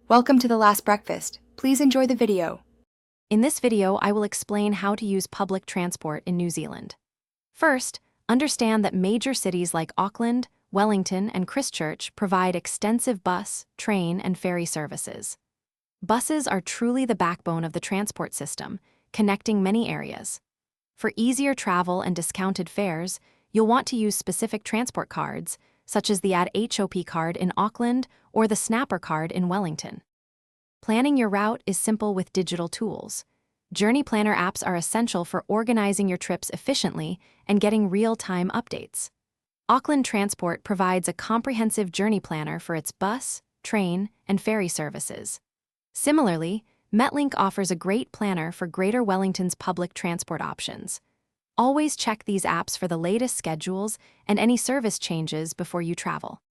Welcome to The Last Breakfast. Please enjoy the video. In this video, I will explain how to use public transport in New Zealand. First, understand that major cities like Auckland, Wellington, and Christchurch provide extensive bus, train, and ferry services. Buses are truly the backbone of the transport system, connecting many areas. For easier travel and discounted fares, you'll want to use specific transport cards, such as the HOP card in Auckland or the Snapper card in Wellington. Planning your route is simple with digital tools. Journey planner apps are essential for organizing your trips efficiently and getting real-time updates. Auckland Transport provides a comprehensive journey planner for its bus, train, and ferry services. Similarly, Metlink offers a great planner for Greater Wellington's public transport options. Always check these apps for the latest schedules and any service changes before you travel.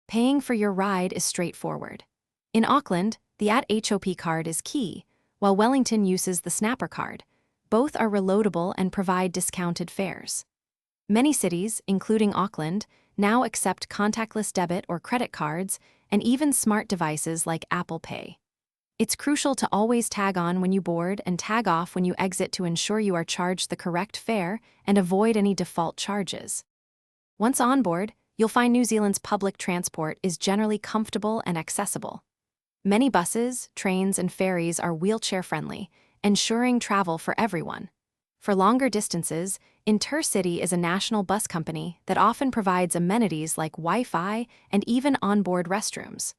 Paying for your ride is straightforward. In Auckland, the HOP card is key, while Wellington uses the Snapper card. Both are reloadable and provide discounted fares. Many cities, including Auckland, now accept contactless debit or credit cards and even smart devices like Apple Pay. It's crucial to always tag on when you board and tag off when you exit to ensure you are charged the correct fare and avoid any default charges. Once on board, you'll find New Zealand's public transport is generally comfortable and accessible. Many buses, trains, and ferries are wheelchair-friendly, ensuring travel for everyone. For longer distances, Intercity is a national bus company that often provides amenities like Wi-Fi and even onboard restrooms.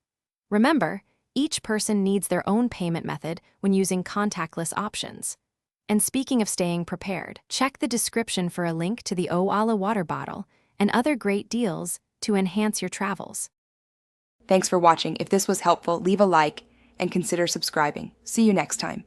Remember, each person needs their own payment method when using contactless options. And speaking of staying prepared, check the description for a link to the Oala water bottle and other great deals to enhance your travels. Thanks for watching. If this was helpful, leave a like and consider subscribing. See you next time.